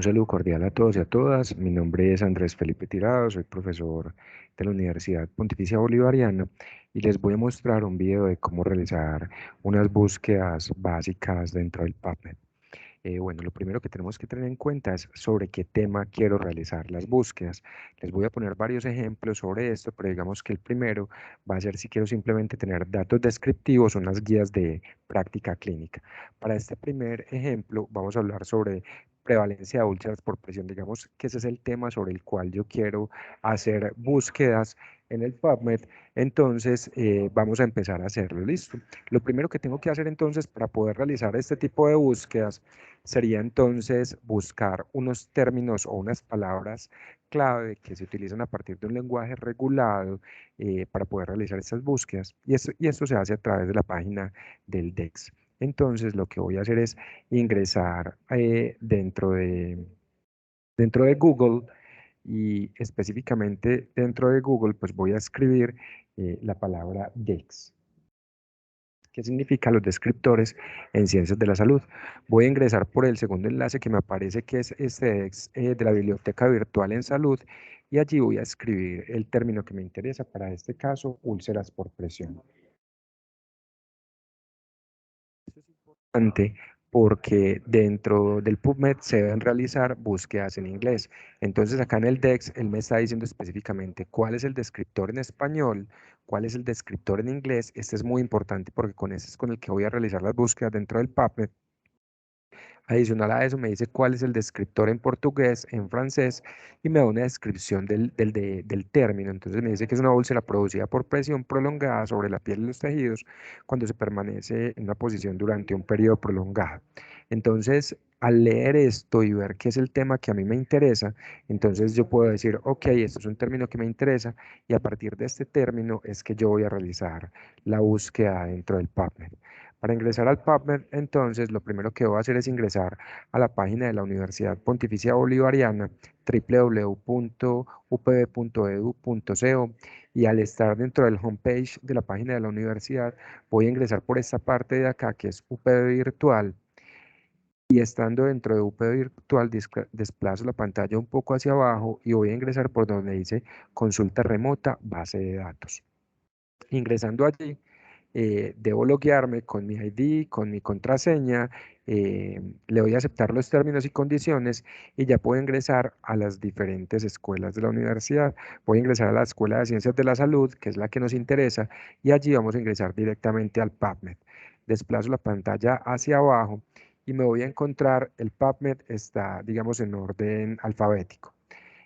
Un saludo cordial a todos y a todas. Mi nombre es Andrés Felipe Tirado, soy profesor de la Universidad Pontificia Bolivariana y les voy a mostrar un video de cómo realizar unas búsquedas básicas dentro del PubMed. Bueno, lo primero que tenemos que tener en cuenta es sobre qué tema quiero realizar las búsquedas. Les voy a poner varios ejemplos sobre esto, pero digamos que el primero va a ser si quiero simplemente tener datos descriptivos, unas guías de práctica clínica. Para este primer ejemplo, vamos a hablar sobre prevalencia de úlceras por presión. Digamos que ese es el tema sobre el cual yo quiero hacer búsquedas en el PubMed. Entonces, vamos a empezar a hacerlo. Listo. Lo primero que tengo que hacer entonces para poder realizar este tipo de búsquedas sería entonces buscar unos términos o unas palabras clave que se utilizan a partir de un lenguaje regulado para poder realizar estas búsquedas. Y esto se hace a través de la página del DEX. Entonces, lo que voy a hacer es ingresar dentro de Google y específicamente dentro de Google, pues voy a escribir la palabra DEX. ¿Qué significa los descriptores en ciencias de la salud? Voy a ingresar por el segundo enlace que me aparece, que es de la Biblioteca Virtual en Salud, y allí voy a escribir el término que me interesa, para este caso, úlceras por presión. Esto es importante porque dentro del PubMed se deben realizar búsquedas en inglés. Entonces acá en el DEX, él me está diciendo específicamente cuál es el descriptor en español, cuál es el descriptor en inglés. Este es muy importante porque con ese es con el que voy a realizar las búsquedas dentro del PubMed. Adicional a eso, me dice cuál es el descriptor en portugués, en francés, y me da una descripción del término. Entonces me dice que es una úlcera producida por presión prolongada sobre la piel y los tejidos cuando se permanece en una posición durante un periodo prolongado. Entonces, al leer esto y ver qué es el tema que a mí me interesa, entonces yo puedo decir, ok, esto es un término que me interesa, y a partir de este término es que yo voy a realizar la búsqueda dentro del PubMed. Para ingresar al PubMed, entonces, lo primero que voy a hacer es ingresar a la página de la Universidad Pontificia Bolivariana, www.upb.edu.co, y al estar dentro del homepage de la página de la universidad, voy a ingresar por esta parte de acá, que es UPB Virtual, y estando dentro de UPB Virtual, desplazo la pantalla un poco hacia abajo y voy a ingresar por donde dice consulta remota, base de datos. Ingresando allí, debo loguearme con mi ID, con mi contraseña, le voy a aceptar los términos y condiciones y ya puedo ingresar a las diferentes escuelas de la universidad. Voy a ingresar a la Escuela de Ciencias de la Salud, que es la que nos interesa, y allí vamos a ingresar directamente al PubMed. Desplazo la pantalla hacia abajo y me voy a encontrar, el PubMed está, digamos, en orden alfabético.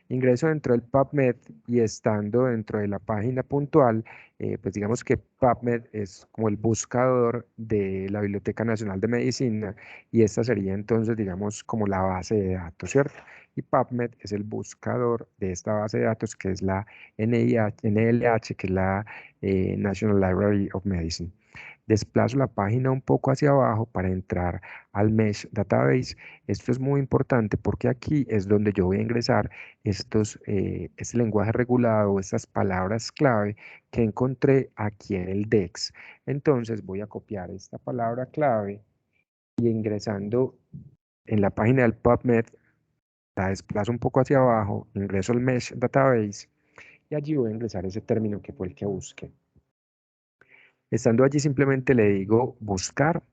Ingreso dentro del PubMed y estando dentro de la página puntual, pues digamos que PubMed es como el buscador de la Biblioteca Nacional de Medicina, y esta sería entonces, digamos, como la base de datos, ¿cierto? Y PubMed es el buscador de esta base de datos, que es la NLH, que es la National Library of Medicine. Desplazo la página un poco hacia abajo para entrar al Mesh Database. Esto es muy importante porque aquí es donde yo voy a ingresar este lenguaje regulado, estas palabras clave que encontré aquí en el DEX. Entonces voy a copiar esta palabra clave y ingresando en la página del PubMed, la desplazo un poco hacia abajo, ingreso al Mesh Database y allí voy a ingresar ese término que fue el que busqué. Estando allí simplemente le digo buscar.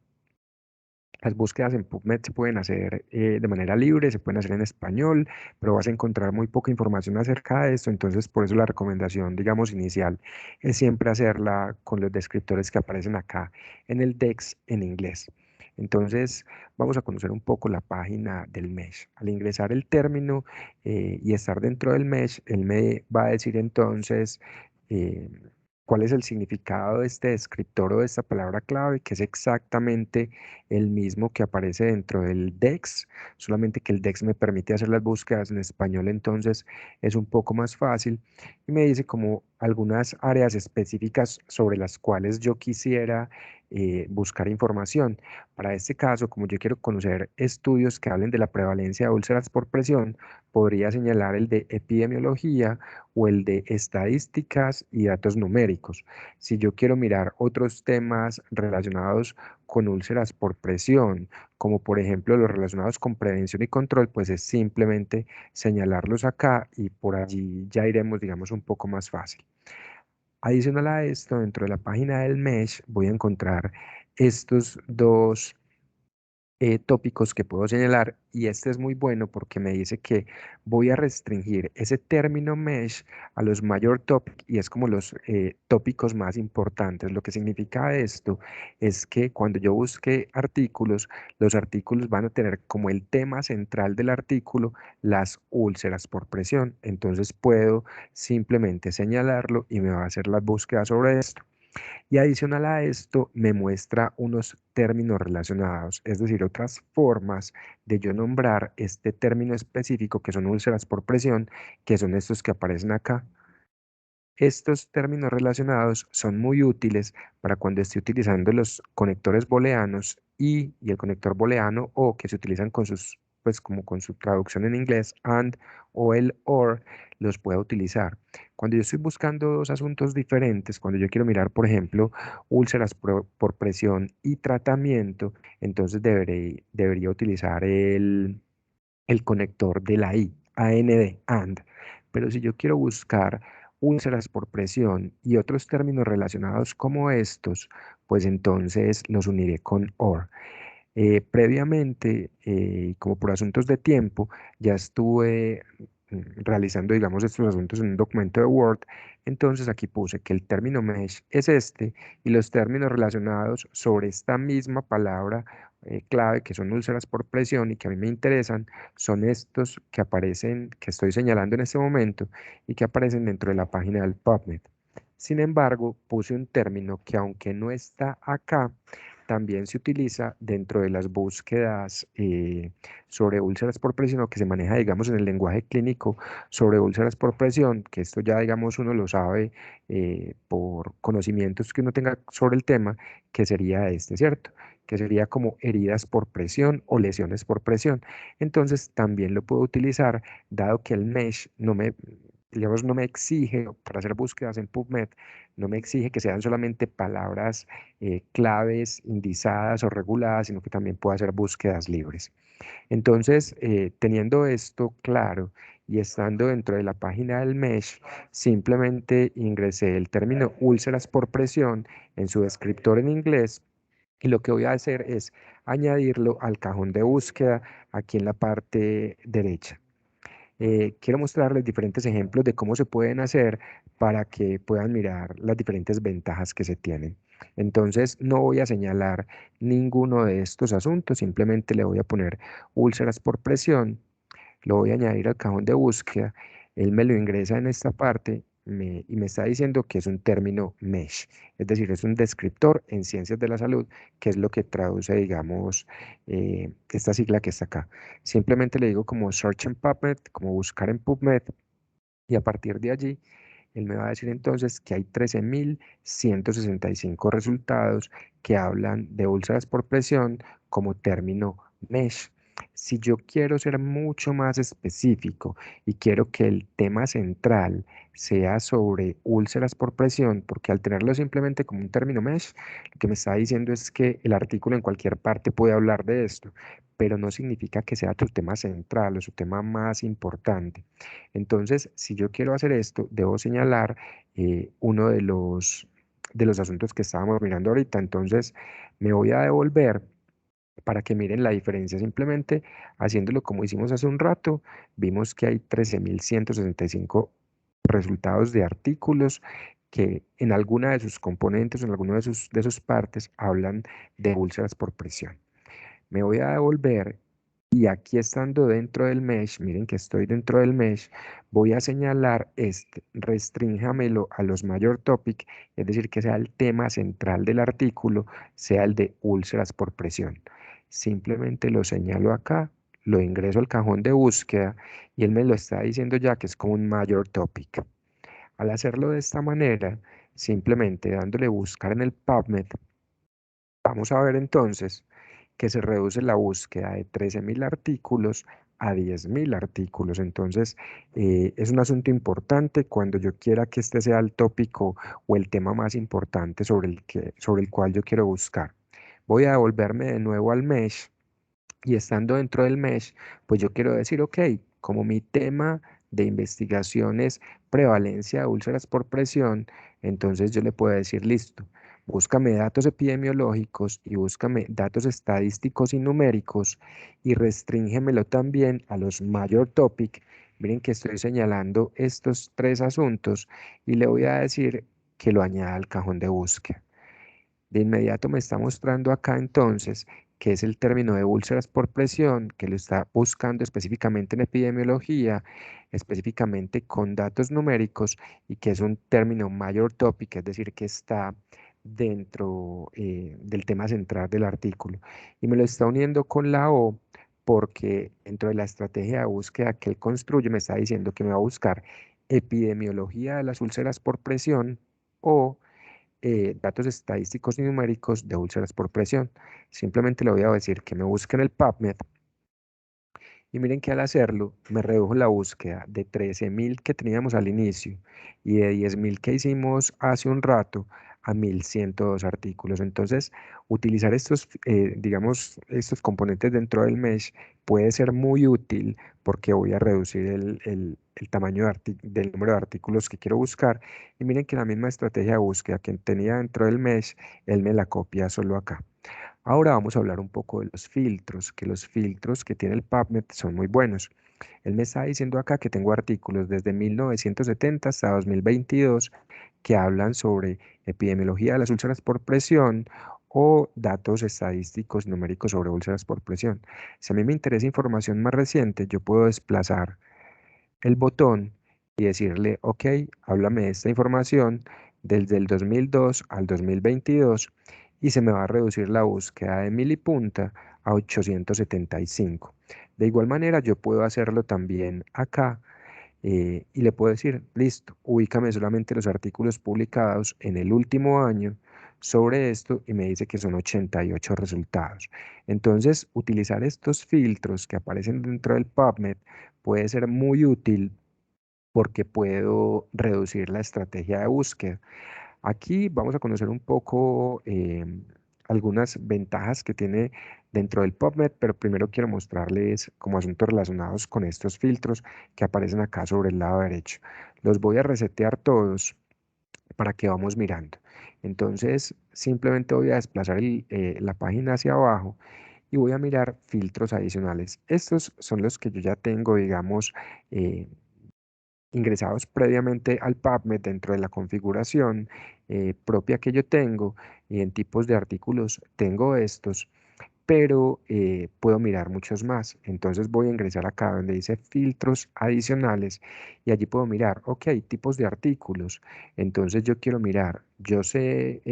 Las búsquedas en PubMed se pueden hacer de manera libre, se pueden hacer en español, pero vas a encontrar muy poca información acerca de esto. Entonces por eso la recomendación, digamos, inicial es siempre hacerla con los descriptores que aparecen acá en el DEX en inglés. Entonces vamos a conocer un poco la página del Mesh. Al ingresar el término y estar dentro del Mesh, él me va a decir entonces eh, cuál es el significado de este descriptor o de esta palabra clave, que es exactamente el mismo que aparece dentro del DEX, solamente que el DEX me permite hacer las búsquedas en español, entonces es un poco más fácil, y me dice como algunas áreas específicas sobre las cuales yo quisiera buscar información. Para este caso, como yo quiero conocer estudios que hablen de la prevalencia de úlceras por presión, podría señalar el de epidemiología o el de estadísticas y datos numéricos. Si yo quiero mirar otros temas relacionados con úlceras por presión, como por ejemplo los relacionados con prevención y control, pues es simplemente señalarlos acá y por allí ya iremos, digamos, un poco más fácil. Adicional a esto, dentro de la página del MESH voy a encontrar estos dos tópicos que puedo señalar, y este es muy bueno porque me dice que voy a restringir ese término mesh a los mayor topic, y es como los tópicos más importantes. Lo que significa esto es que cuando yo busque artículos, los artículos van a tener como el tema central del artículo las úlceras por presión. Entonces puedo simplemente señalarlo y me va a hacer las búsquedas sobre esto. Y adicional a esto, me muestra unos términos relacionados, es decir, otras formas de yo nombrar este término específico que son úlceras por presión, que son estos que aparecen acá. Estos términos relacionados son muy útiles para cuando esté utilizando los conectores booleanos y el conector booleano o que se utilizan con sus, pues como con su traducción en inglés, and o el or, los pueda utilizar. Cuando yo estoy buscando dos asuntos diferentes, cuando yo quiero mirar, por ejemplo, úlceras por presión y tratamiento, entonces debería utilizar el conector de la I, and. Pero si yo quiero buscar úlceras por presión y otros términos relacionados como estos, pues entonces los uniré con OR. Previamente, como por asuntos de tiempo, ya estuve realizando, digamos, estos asuntos en un documento de Word. Entonces aquí puse que el término mesh es este y los términos relacionados sobre esta misma palabra clave, que son úlceras por presión y que a mí me interesan, son estos que aparecen, que estoy señalando en este momento y que aparecen dentro de la página del PubMed. Sin embargo, puse un término que aunque no está acá, también se utiliza dentro de las búsquedas sobre úlceras por presión, o que se maneja, digamos, en el lenguaje clínico sobre úlceras por presión, que esto ya, digamos, uno lo sabe por conocimientos que uno tenga sobre el tema, que sería este, ¿cierto? Que sería como heridas por presión o lesiones por presión. Entonces, también lo puedo utilizar, dado que el mesh no me, digamos, no me exige, para hacer búsquedas en PubMed, no me exige que sean solamente palabras claves indizadas o reguladas, sino que también puedo hacer búsquedas libres. Entonces, teniendo esto claro y estando dentro de la página del MESH, simplemente ingresé el término úlceras por presión en su descriptor en inglés, y lo que voy a hacer es añadirlo al cajón de búsqueda aquí en la parte derecha. Quiero mostrarles diferentes ejemplos de cómo se pueden hacer para que puedan mirar las diferentes ventajas que se tienen. Entonces, no voy a señalar ninguno de estos asuntos, simplemente le voy a poner úlceras por presión, lo voy a añadir al cajón de búsqueda, él me lo ingresa en esta parte y me está diciendo que es un término MESH, es decir, es un descriptor en ciencias de la salud, que es lo que traduce, digamos, esta sigla que está acá. Simplemente le digo como search en PubMed, como buscar en PubMed, y a partir de allí, él me va a decir entonces que hay 13.165 resultados que hablan de úlceras por presión como término MESH. Si yo quiero ser mucho más específico y quiero que el tema central sea sobre úlceras por presión, porque al tenerlo simplemente como un término MESH, lo que me está diciendo es que el artículo en cualquier parte puede hablar de esto, pero no significa que sea tu tema central o su tema más importante. Entonces, si yo quiero hacer esto, debo señalar uno de los asuntos que estábamos mirando ahorita. Entonces, me voy a devolver para que miren la diferencia. Simplemente haciéndolo como hicimos hace un rato, vimos que hay 13.165 resultados de artículos que en alguna de sus componentes o en alguna de sus partes hablan de úlceras por presión. Me voy a devolver y aquí estando dentro del mesh, miren que estoy dentro del mesh, voy a señalar este, restrínjamelo a los mayor topic, es decir, que sea el tema central del artículo, sea el de úlceras por presión. Simplemente lo señalo acá, lo ingreso al cajón de búsqueda y él me lo está diciendo ya que es como un mayor topic. Al hacerlo de esta manera, simplemente dándole buscar en el PubMed, Vamos a ver entonces que se reduce la búsqueda de 13.000 artículos a 10.000 artículos. Entonces, es un asunto importante cuando yo quiera que este sea el tópico o el tema más importante sobre el cual yo quiero buscar. Voy a devolverme de nuevo al mesh y estando dentro del mesh, pues yo quiero decir, ok, como mi tema de investigación es prevalencia de úlceras por presión, entonces yo le puedo decir, listo, búscame datos epidemiológicos y búscame datos estadísticos y numéricos y restríngemelo también a los major topic. Miren que estoy señalando estos tres asuntos y le voy a decir que lo añada al cajón de búsqueda. De inmediato me está mostrando acá entonces que es el término de úlceras por presión, que lo está buscando específicamente en epidemiología, específicamente con datos numéricos y que es un término mayor topic, es decir, que está dentro del tema central del artículo. Y me lo está uniendo con la O porque dentro de la estrategia de búsqueda que él construye me está diciendo que me va a buscar epidemiología de las úlceras por presión o datos estadísticos y numéricos de úlceras por presión. Simplemente le voy a decir que me busque en el PubMed y miren que al hacerlo me redujo la búsqueda de 13.000 que teníamos al inicio y de 10.000 que hicimos hace un rato a 1.102 artículos. Entonces, utilizar estos, digamos, estos componentes dentro del mesh puede ser muy útil porque voy a reducir el tamaño del número de artículos que quiero buscar. Y miren que la misma estrategia de búsqueda que tenía dentro del mesh, él me la copia solo acá. Ahora vamos a hablar un poco de los filtros, que los filtros que tiene el PubMed son muy buenos. Él me está diciendo acá que tengo artículos desde 1970 hasta 2022 que hablan sobre epidemiología de las úlceras por presión o datos estadísticos numéricos sobre úlceras por presión. Si a mí me interesa información más reciente, yo puedo desplazar el botón y decirle, ok, háblame de esta información desde el 2002 al 2022 y se me va a reducir la búsqueda de mil y punta a 875. De igual manera, yo puedo hacerlo también acá y le puedo decir, listo, ubícame solamente los artículos publicados en el último año sobre esto y me dice que son 88 resultados. Entonces, utilizar estos filtros que aparecen dentro del PubMed puede ser muy útil porque puedo reducir la estrategia de búsqueda. Aquí vamos a conocer un poco algunas ventajas que tiene dentro del PubMed, pero primero quiero mostrarles como asuntos relacionados con estos filtros que aparecen acá sobre el lado derecho. Los voy a resetear todos para que vamos mirando. Entonces, simplemente voy a desplazar la página hacia abajo y voy a mirar filtros adicionales. Estos son los que yo ya tengo, digamos, eh, ingresados previamente al PubMed dentro de la configuración propia que yo tengo y en tipos de artículos tengo estos, pero puedo mirar muchos más. Entonces voy a ingresar acá donde dice filtros adicionales y allí puedo mirar, ok, tipos de artículos. Entonces yo quiero mirar, yo sé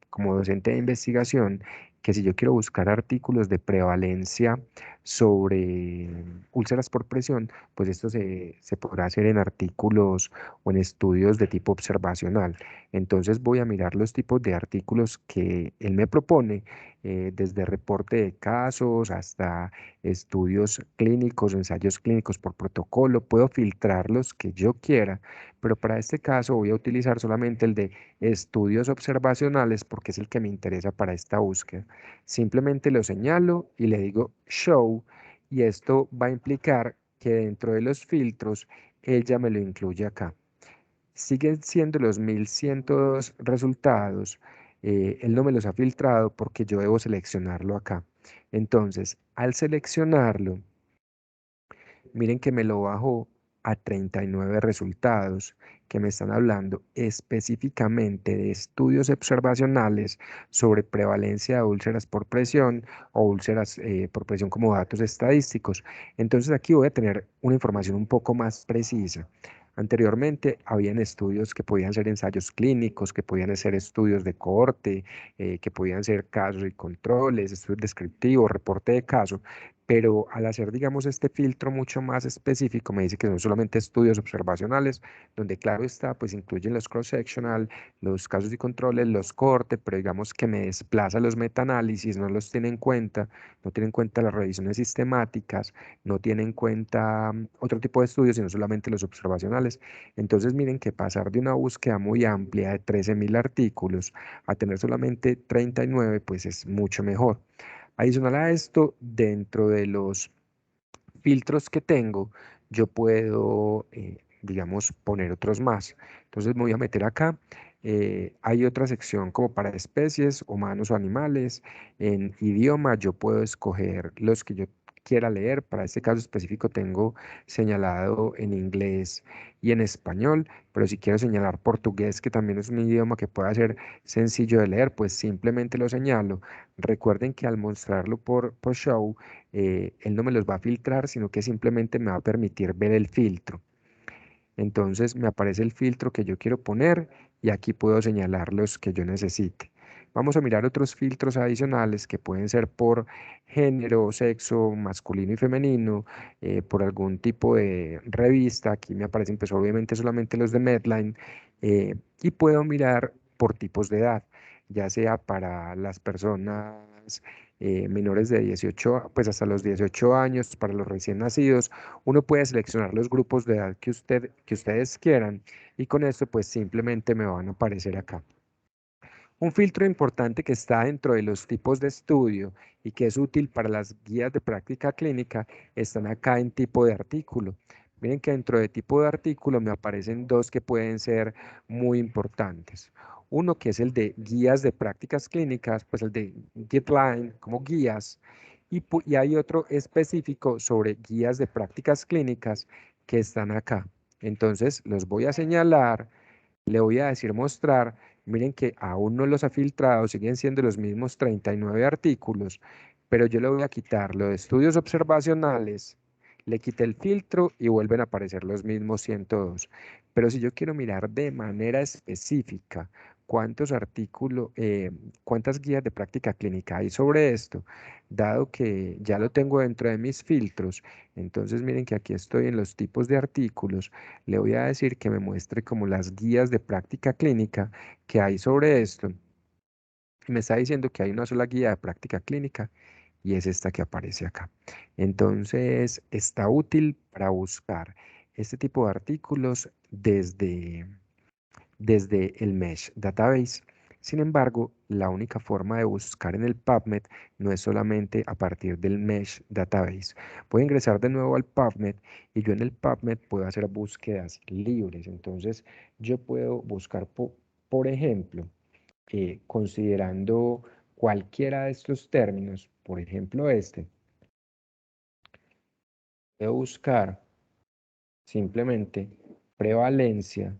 como docente de investigación que si yo quiero buscar artículos de prevalencia sobre úlceras por presión, pues esto se podrá hacer en artículos o en estudios de tipo observacional. Entonces voy a mirar los tipos de artículos que él me propone desde reporte de casos hasta estudios clínicos, ensayos clínicos por protocolo. Puedo filtrar los que yo quiera, pero para este caso voy a utilizar solamente el de estudios observacionales porque es el que me interesa para esta búsqueda. Simplemente lo señalo y le digo show y esto va a implicar que dentro de los filtros ella me lo incluye acá. Siguen siendo los 1.102 resultados. Él no me los ha filtrado porque yo debo seleccionarlo acá. Entonces, al seleccionarlo, miren que me lo bajó a 39 resultados que me están hablando específicamente de estudios observacionales sobre prevalencia de úlceras por presión o úlceras por presión como datos estadísticos. Entonces aquí voy a tener una información un poco más precisa. Anteriormente habían estudios que podían ser ensayos clínicos, que podían ser estudios de cohorte, que podían ser casos y controles, estudios descriptivos, reporte de caso, pero al hacer, digamos, este filtro mucho más específico, me dice que son solamente estudios observacionales, donde claro está, pues incluyen los cross-sectional, los casos y controles, los cortes, pero digamos que me desplaza los metaanálisis, no los tiene en cuenta, no tiene en cuenta las revisiones sistemáticas, no tiene en cuenta otro tipo de estudios, sino solamente los observacionales. Entonces, miren que pasar de una búsqueda muy amplia de 13.000 artículos a tener solamente 39, pues es mucho mejor. Adicional a esto, dentro de los filtros que tengo, yo puedo, digamos, poner otros más. Entonces me voy a meter acá. Hay otra sección como para especies, humanos o animales. En idioma yo puedo escoger los que yo quiera leer. Para este caso específico tengo señalado en inglés y en español, pero si quiero señalar portugués, que también es un idioma que pueda ser sencillo de leer, pues simplemente lo señalo. Recuerden que al mostrarlo por show, él no me los va a filtrar, sino que simplemente me va a permitir ver el filtro. Entonces me aparece el filtro que yo quiero poner y aquí puedo señalar los que yo necesite. Vamos a mirar otros filtros adicionales que pueden ser por género, sexo, masculino y femenino, por algún tipo de revista. Aquí me aparecen pues obviamente solamente los de Medline, y puedo mirar por tipos de edad, ya sea para las personas menores de 18, pues hasta los 18 años, para los recién nacidos. Uno puede seleccionar los grupos de edad que ustedes quieran y con esto pues simplemente me van a aparecer acá. Un filtro importante que está dentro de los tipos de estudio y que es útil para las guías de práctica clínica están acá en tipo de artículo. Miren que dentro de tipo de artículo me aparecen dos que pueden ser muy importantes. Uno que es el de guías de prácticas clínicas, pues el de Guideline como guías, y hay otro específico sobre guías de prácticas clínicas que están acá. Entonces los voy a señalar, le voy a decir mostrar. Miren que aún no los ha filtrado, siguen siendo los mismos 39 artículos, pero yo le voy a quitar lo de estudios observacionales, le quité el filtro y vuelven a aparecer los mismos 102. Pero si yo quiero mirar de manera específica cuántos artículos, cuántas guías de práctica clínica hay sobre esto, dado que ya lo tengo dentro de mis filtros, entonces miren que aquí estoy en los tipos de artículos, le voy a decir que me muestre como las guías de práctica clínica que hay sobre esto. Y me está diciendo que hay una sola guía de práctica clínica y es esta que aparece acá. Entonces, está útil para buscar este tipo de artículos desde el Mesh Database. Sin embargo, la única forma de buscar en el PubMed no es solamente a partir del Mesh Database. Voy a ingresar de nuevo al PubMed y yo en el PubMed puedo hacer búsquedas libres. Entonces, yo puedo buscar, por ejemplo, considerando cualquiera de estos términos, por ejemplo este, puedo buscar simplemente prevalencia,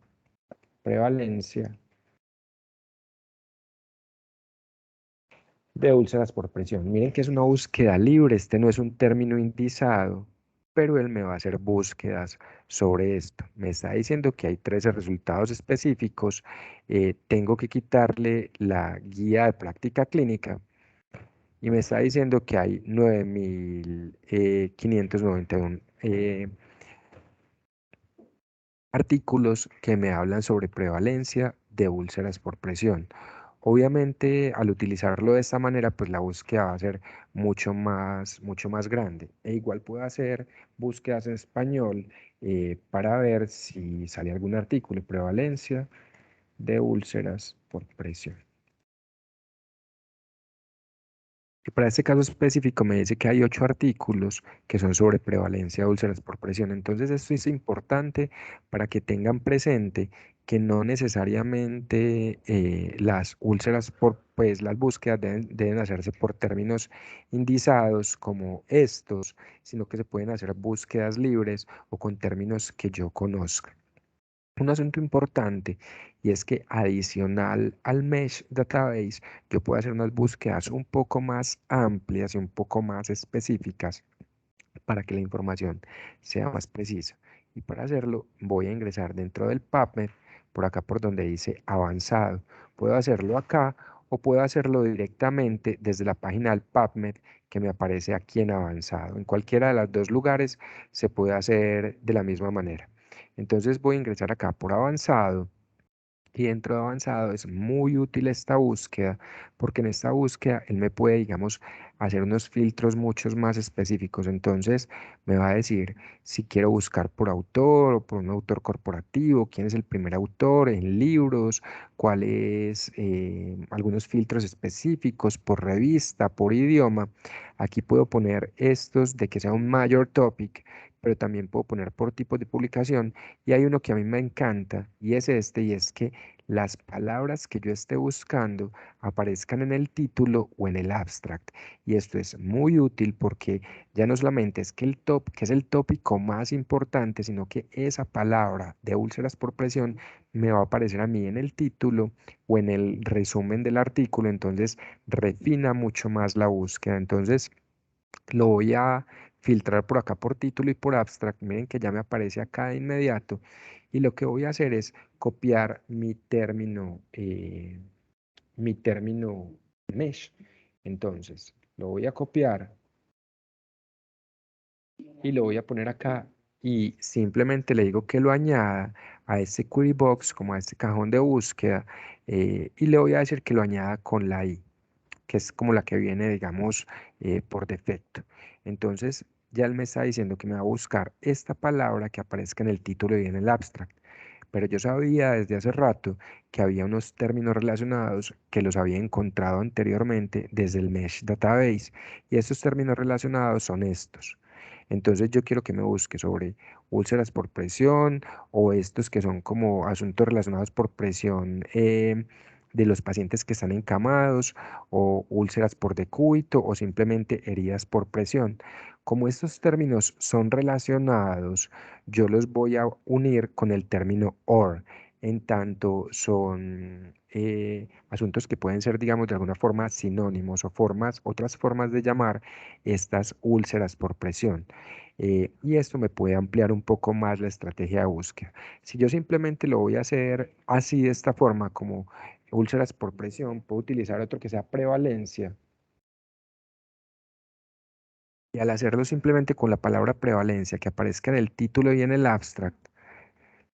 prevalencia de úlceras por presión. Miren que es una búsqueda libre, este no es un término indizado, pero él me va a hacer búsquedas sobre esto. Me está diciendo que hay 13 resultados específicos, tengo que quitarle la guía de práctica clínica y me está diciendo que hay 9.591 artículos que me hablan sobre prevalencia de úlceras por presión. Obviamente, al utilizarlo de esta manera, pues la búsqueda va a ser mucho más grande. E igual puedo hacer búsquedas en español para ver si sale algún artículo, prevalencia de úlceras por presión. Y para este caso específico me dice que hay 8 artículos que son sobre prevalencia de úlceras por presión. Entonces esto es importante para que tengan presente que no necesariamente las úlceras pues las búsquedas deben hacerse por términos indizados como estos, sino que se pueden hacer búsquedas libres o con términos que yo conozca. Un asunto importante y es que adicional al Mesh Database, yo puedo hacer unas búsquedas un poco más amplias y un poco más específicas para que la información sea más precisa. Y para hacerlo, voy a ingresar dentro del PubMed, por acá por donde dice avanzado. Puedo hacerlo acá o puedo hacerlo directamente desde la página del PubMed que me aparece aquí en avanzado. En cualquiera de los dos lugares se puede hacer de la misma manera. Entonces voy a ingresar acá por avanzado. Y dentro de avanzado es muy útil esta búsqueda porque en esta búsqueda él me puede, digamos, hacer unos filtros muchos más específicos. Entonces me va a decir si quiero buscar por autor o por un autor corporativo, quién es el primer autor en libros, cuáles algunos filtros específicos por revista, por idioma. Aquí puedo poner estos de que sea un mayor topic, pero también puedo poner por tipo de publicación. Y hay uno que a mí me encanta y es este, y es que las palabras que yo esté buscando aparezcan en el título o en el abstract. Y esto es muy útil porque ya no solamente es que que es el tópico más importante, sino que esa palabra de úlceras por presión me va a aparecer a mí en el título o en el resumen del artículo. Entonces refina mucho más la búsqueda. Entonces lo voy a filtrar por acá por título y por abstract. Miren que ya me aparece acá de inmediato. Y lo que voy a hacer es copiar mi término mesh. Entonces, lo voy a copiar y lo voy a poner acá y simplemente le digo que lo añada a este query box, como a este cajón de búsqueda, y le voy a decir que lo añada con la i, que es como la que viene, digamos, por defecto. Entonces, ya él me está diciendo que me va a buscar esta palabra que aparezca en el título y en el abstract. Pero yo sabía desde hace rato que había unos términos relacionados que los había encontrado anteriormente desde el Mesh Database. Y estos términos relacionados son estos. Entonces yo quiero que me busque sobre úlceras por presión o estos que son como asuntos relacionados por presión de los pacientes que están encamados o úlceras por decúbito o simplemente heridas por presión. Como estos términos son relacionados, yo los voy a unir con el término or, en tanto son asuntos que pueden ser, digamos, de alguna forma sinónimos o otras formas de llamar estas úlceras por presión. Y esto me puede ampliar un poco más la estrategia de búsqueda. Si yo simplemente lo voy a hacer así de esta forma, como úlceras por presión, puedo utilizar otro que sea prevalencia. Y al hacerlo simplemente con la palabra prevalencia que aparezca en el título y en el abstract,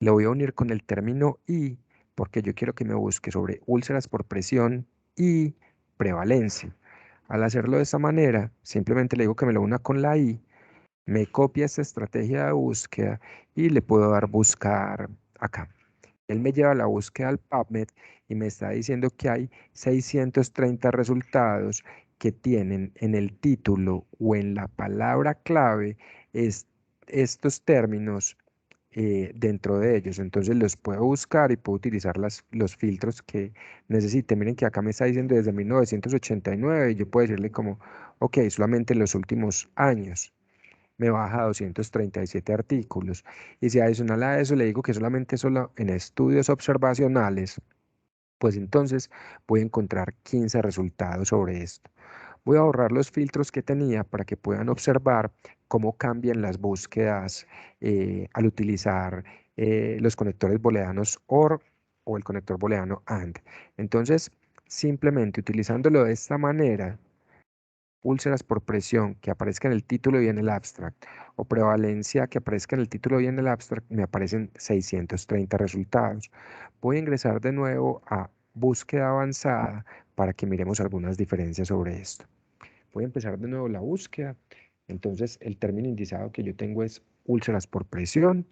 le voy a unir con el término y, porque yo quiero que me busque sobre úlceras por presión y prevalencia. Al hacerlo de esta manera, simplemente le digo que me lo una con la i, me copia esta estrategia de búsqueda y le puedo dar buscar acá. Él me lleva a la búsqueda al PubMed y me está diciendo que hay 630 resultados que tienen en el título o en la palabra clave es, estos términos dentro de ellos. Entonces los puedo buscar y puedo utilizar los filtros que necesite. Miren que acá me está diciendo desde 1989 y yo puedo decirle como, ok, solamente en los últimos años me baja 237 artículos. Y si adicional a eso le digo que solamente solo en estudios observacionales, pues entonces voy a encontrar 15 resultados sobre esto. Voy a borrar los filtros que tenía para que puedan observar cómo cambian las búsquedas al utilizar los conectores booleanos OR o el conector booleano AND. Entonces, simplemente utilizándolo de esta manera, úlceras por presión que aparezca en el título y en el abstract, o prevalencia que aparezca en el título y en el abstract, me aparecen 630 resultados. Voy a ingresar de nuevo a búsqueda avanzada para que miremos algunas diferencias sobre esto. Voy a empezar de nuevo la búsqueda. Entonces, el término indicado que yo tengo es úlceras por presión.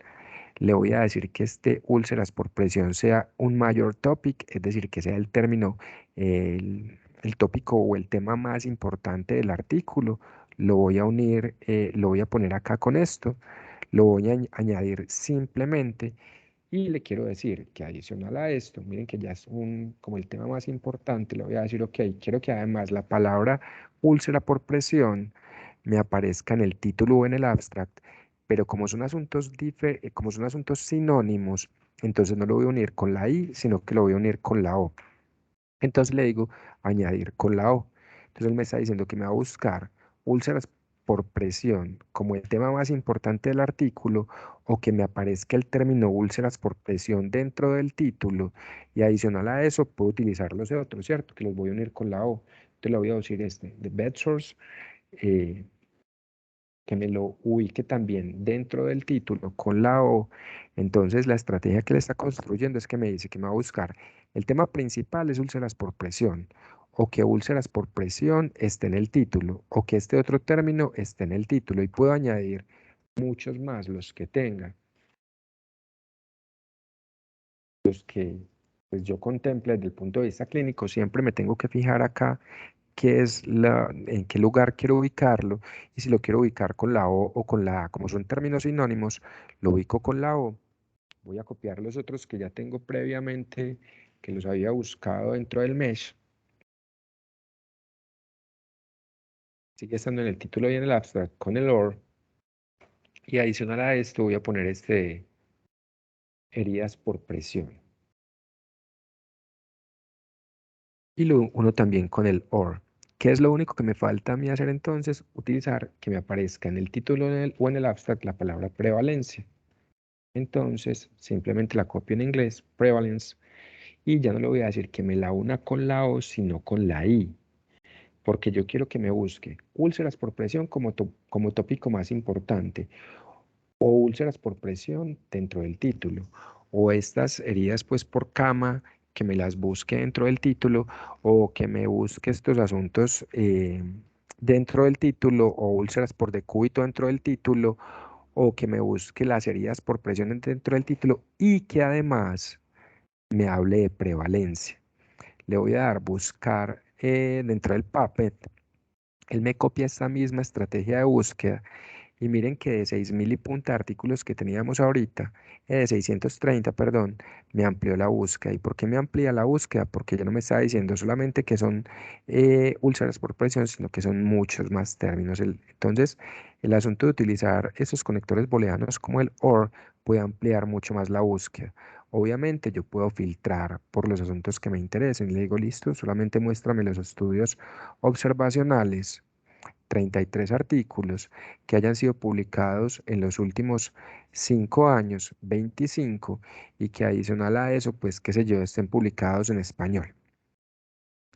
Le voy a decir que este úlceras por presión sea un mayor topic, es decir, que sea el término, el tópico o el tema más importante del artículo. Lo voy a unir, lo voy a poner acá con esto, lo voy a añadir simplemente y le quiero decir que adicional a esto, miren que ya es como el tema más importante, le voy a decir, ok, quiero que además la palabra úlcera por presión me aparezca en el título o en el abstract, pero como son asuntos sinónimos, entonces no lo voy a unir con la i, sino que lo voy a unir con la o. Entonces le digo añadir con la o. Entonces él me está diciendo que me va a buscar úlceras por presión como el tema más importante del artículo, o que me aparezca el término úlceras por presión dentro del título, y adicional a eso puedo utilizar los otros, ¿cierto? Que los voy a unir con la O. Entonces le voy a decir the bed source, eh, que me lo ubique también dentro del título con la O. Entonces la estrategia que le está construyendo es que me dice que me va a buscar el tema principal es úlceras por presión, o que úlceras por presión esté en el título, o que este otro término esté en el título, y puedo añadir muchos más, los que tenga, los que pues yo contemple desde el punto de vista clínico. Siempre me tengo que fijar acá en qué lugar quiero ubicarlo, y si lo quiero ubicar con la O o con la A, como son términos sinónimos, lo ubico con la O. Voy a copiar los otros que ya tengo previamente, que los había buscado dentro del mesh. Sigue estando en el título y en el abstract con el OR. Y adicional a esto voy a poner heridas por presión. Y lo uno también con el OR. ¿Qué es lo único que me falta a mí hacer entonces? Utilizar que me aparezca en el título o en el abstract la palabra prevalencia. Entonces, simplemente la copio en inglés, prevalence, y ya no le voy a decir que me la una con la O, sino con la I, porque yo quiero que me busque úlceras por presión como tópico más importante, o úlceras por presión dentro del título, o estas heridas pues por cama, que me las busque dentro del título, o que me busque estos asuntos dentro del título, o úlceras por decúbito dentro del título, o que me busque las heridas por presión dentro del título, y que además me hable de prevalencia. Le voy a dar buscar dentro del Puppet. Él me copia esta misma estrategia de búsqueda, y miren que de 6.000 y punta artículos que teníamos ahorita, de 630, perdón, me amplió la búsqueda. ¿Y por qué me amplía la búsqueda? Porque ya no me está diciendo solamente que son úlceras por presión, sino que son muchos más términos. Entonces, el asunto de utilizar esos conectores booleanos como el OR puede ampliar mucho más la búsqueda. Obviamente yo puedo filtrar por los asuntos que me interesen. Le digo, listo, solamente muéstrame los estudios observacionales, 33 artículos que hayan sido publicados en los últimos 5 años, 25, y que adicional a eso, pues qué sé yo, estén publicados en español.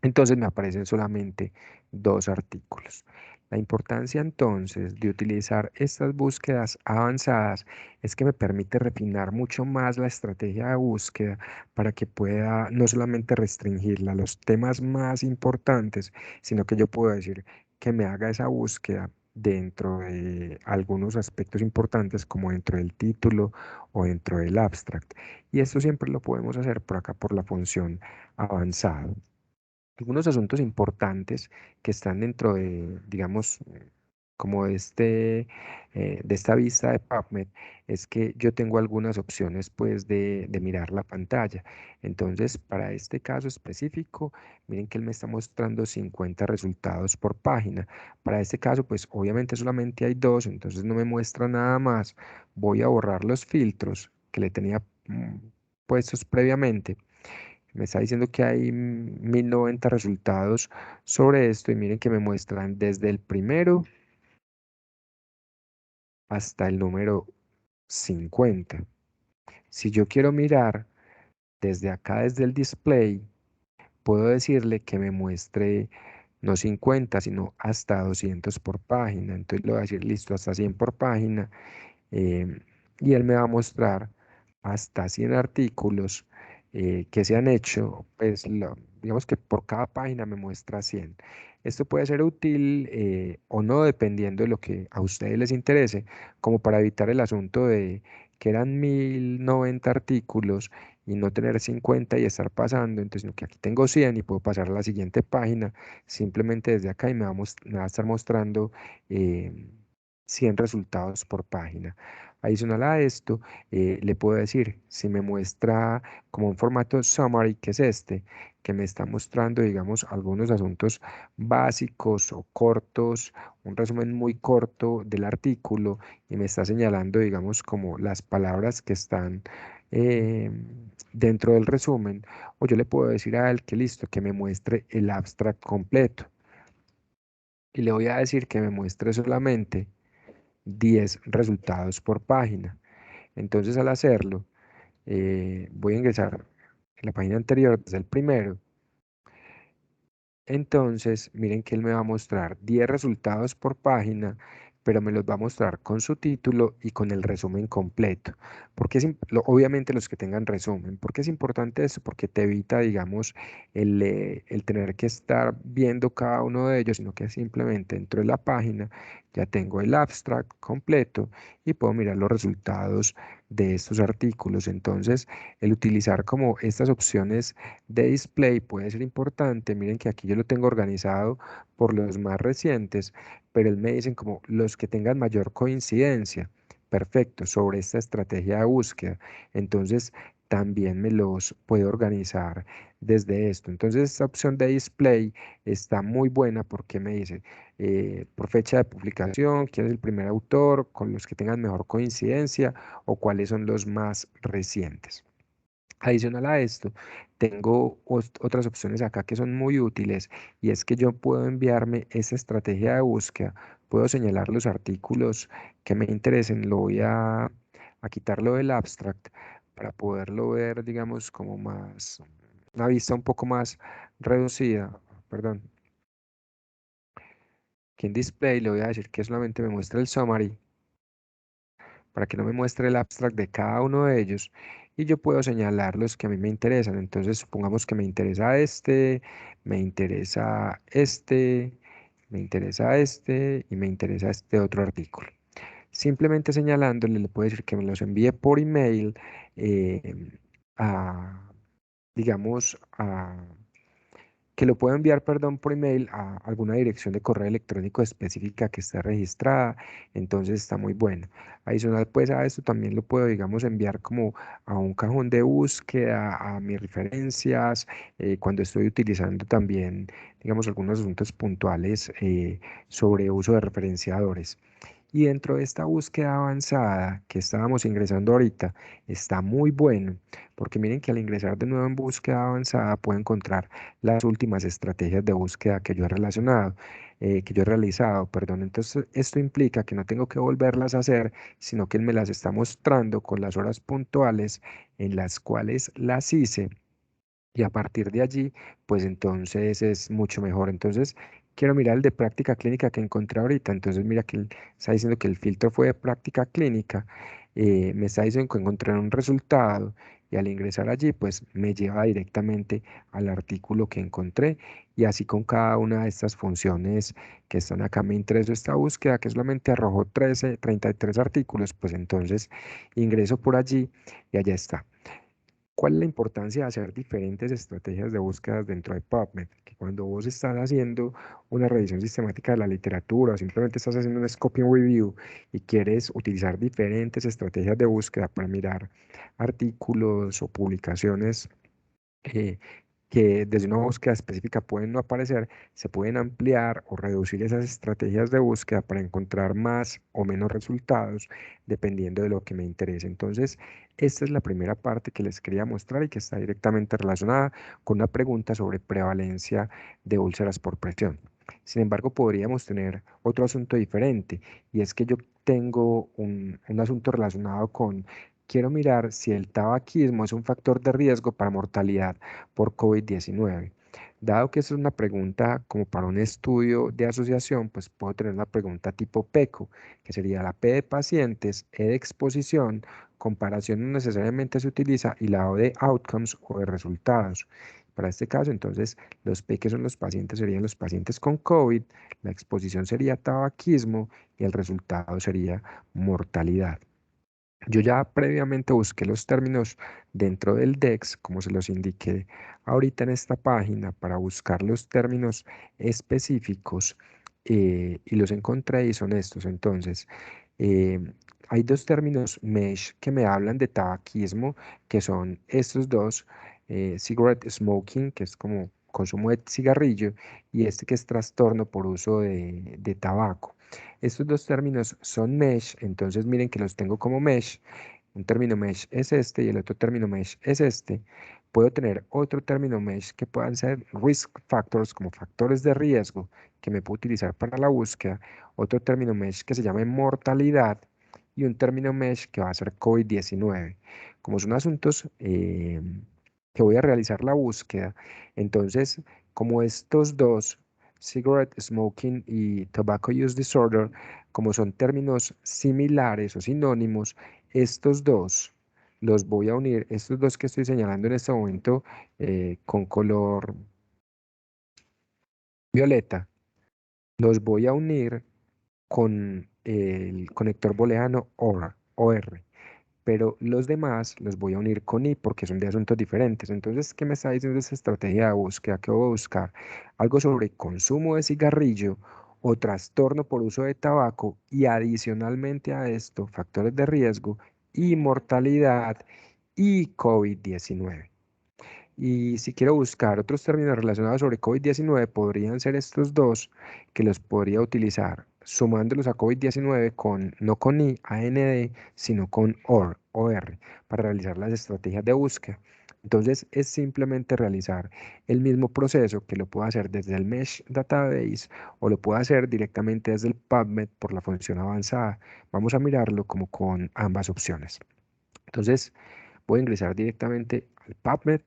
Entonces me aparecen solamente 2 artículos. La importancia entonces de utilizar estas búsquedas avanzadas es que me permite refinar mucho más la estrategia de búsqueda, para que pueda no solamente restringirla a los temas más importantes, sino que yo puedo decir que me haga esa búsqueda dentro de algunos aspectos importantes, como dentro del título o dentro del abstract. Y esto siempre lo podemos hacer por acá por la función avanzada. Algunos asuntos importantes que están dentro de, digamos, como de esta vista de PubMed, es que yo tengo algunas opciones pues de mirar la pantalla. Entonces, para este caso específico, miren que él me está mostrando 50 resultados por página. Para este caso, pues obviamente solamente hay dos, entonces no me muestra nada más. Voy a borrar los filtros que le tenía puestos previamente. Me está diciendo que hay 1090 resultados sobre esto, y miren que me muestran desde el primero hasta el número 50. Si yo quiero mirar desde acá, desde el display, puedo decirle que me muestre no 50, sino hasta 200 por página. Entonces le voy a decir, listo, hasta 100 por página. em, y él me va a mostrar hasta 100 artículos que se han hecho, pues digamos que por cada página me muestra 100. Esto puede ser útil o no, dependiendo de lo que a ustedes les interese, como para evitar el asunto de que eran 1090 artículos y no tener 50 y estar pasando. Entonces, no, que aquí tengo 100 y puedo pasar a la siguiente página simplemente desde acá, y me va a estar mostrando eh, 100 resultados por página. Adicional a esto, le puedo decir, si me muestra como un formato summary, que es este, que me está mostrando, digamos, algunos asuntos básicos o cortos, un resumen muy corto del artículo, y me está señalando, digamos, como las palabras que están eh, dentro del resumen, o yo le puedo decir a él que listo, que me muestre el abstract completo. y le voy a decir que me muestre solamente 10 resultados por página. Entonces al hacerlo, voy a ingresar en la página anterior desde el primero. Entonces, miren que él me va a mostrar 10 resultados por página, pero me los va a mostrar con su título y con el resumen completo. Porque obviamente los que tengan resumen. ¿Por qué es importante eso? Porque te evita, digamos, el tener que estar viendo cada uno de ellos, sino que simplemente dentro de la página ya tengo el abstract completo y puedo mirar los resultados de estos artículos. Entonces, el utilizar como estas opciones de display puede ser importante. Miren que aquí yo lo tengo organizado por los más recientes, pero él me dicen como los que tengan mayor coincidencia. Perfecto, sobre esta estrategia de búsqueda. Entonces, también me los puedo organizar desde esto. Entonces, esta opción de display está muy buena porque me dice por fecha de publicación, quién es el primer autor, con los que tengan mejor coincidencia o cuáles son los más recientes. Adicional a esto, tengo otras opciones acá que son muy útiles y es que yo puedo enviarme esa estrategia de búsqueda, puedo señalar los artículos que me interesen, lo voy a quitarlo del abstract para poderlo ver, digamos, como más, una vista un poco más reducida, perdón, que en display le voy a decir que solamente me muestra el summary para que no me muestre el abstract de cada uno de ellos y yo puedo señalar los que a mí me interesan. Entonces, supongamos que me interesa este, me interesa este, me interesa este y me interesa este otro artículo. Simplemente señalándole, le puedo decir que me los envíe por email eh, a, digamos, que lo puedo enviar, perdón, por email a alguna dirección de correo electrónico específica que esté registrada, entonces está muy bueno. Adicional, pues a esto también lo puedo, digamos, enviar como a un cajón de búsqueda, a mis referencias, cuando estoy utilizando también, digamos, algunos asuntos puntuales sobre uso de referenciadores. Y dentro de esta búsqueda avanzada que estábamos ingresando ahorita, está muy bueno, porque miren que al ingresar de nuevo en búsqueda avanzada puedo encontrar las últimas estrategias de búsqueda que yo he relacionado, que yo he realizado, perdón. Entonces, esto implica que no tengo que volverlas a hacer, sino que él me las está mostrando con las horas puntuales en las cuales las hice y a partir de allí, pues entonces es mucho mejor. Entonces, quiero mirar el de práctica clínica que encontré ahorita. Entonces, mira que él está diciendo que el filtro fue de práctica clínica. Me está diciendo que encontré un resultado y al ingresar allí, pues me lleva directamente al artículo que encontré. Y así con cada una de estas funciones que están acá, me interesó esta búsqueda que solamente arrojó 33 artículos, pues entonces ingreso por allí y allá está. ¿Cuál es la importancia de hacer diferentes estrategias de búsqueda dentro de PubMed? Que cuando vos estás haciendo una revisión sistemática de la literatura o simplemente estás haciendo un scoping review y quieres utilizar diferentes estrategias de búsqueda para mirar artículos o publicaciones eh, que desde una búsqueda específica pueden no aparecer, se pueden ampliar o reducir esas estrategias de búsqueda para encontrar más o menos resultados dependiendo de lo que me interese. Entonces, esta es la primera parte que les quería mostrar y que está directamente relacionada con una pregunta sobre prevalencia de úlceras por presión. Sin embargo, podríamos tener otro asunto diferente y es que yo tengo un asunto relacionado con, quiero mirar si el tabaquismo es un factor de riesgo para mortalidad por COVID-19. Dado que eso es una pregunta como para un estudio de asociación, pues puedo tener una pregunta tipo PECO, que sería la P de pacientes, E de exposición, comparación no necesariamente se utiliza y la O de outcomes o de resultados. Para este caso, entonces, los P que son los pacientes serían los pacientes con COVID, la exposición sería tabaquismo y el resultado sería mortalidad. Yo ya previamente busqué los términos dentro del DEX, como se los indiqué ahorita en esta página, para buscar los términos específicos y los encontré y son estos. Entonces, eh, hay dos términos MESH que me hablan de tabaquismo, que son estos dos, cigarette smoking, que es como consumo de cigarrillo, y este que es trastorno por uso de tabaco. Estos dos términos son mesh, entonces miren que los tengo como mesh. Un término mesh es este y el otro término mesh es este. Puedo tener otro término mesh que puedan ser risk factors, como factores de riesgo que me puedo utilizar para la búsqueda, otro término mesh que se llame mortalidad y un término mesh que va a ser COVID-19. Como son asuntos que voy a realizar la búsqueda, entonces, como estos dos, cigarette smoking y tobacco use disorder, como son términos similares o sinónimos, estos dos los voy a unir, estos dos que estoy señalando en este momento con color violeta, los voy a unir con el conector booleano OR, pero los demás los voy a unir con I porque son de asuntos diferentes. Entonces, ¿qué me está diciendo esta estrategia de búsqueda? ¿Qué voy a buscar? Algo sobre consumo de cigarrillo o trastorno por uso de tabaco y adicionalmente a esto, factores de riesgo y mortalidad y COVID-19. Y si quiero buscar otros términos relacionados sobre COVID-19, podrían ser estos dos que los podría utilizar sumándolos a COVID-19 con, no con I, AND, sino con OR, para realizar las estrategias de búsqueda. Entonces es simplemente realizar el mismo proceso que lo puedo hacer desde el Mesh Database o lo puedo hacer directamente desde el PubMed por la función avanzada. Vamos a mirarlo como con ambas opciones. Entonces voy a ingresar directamente al PubMed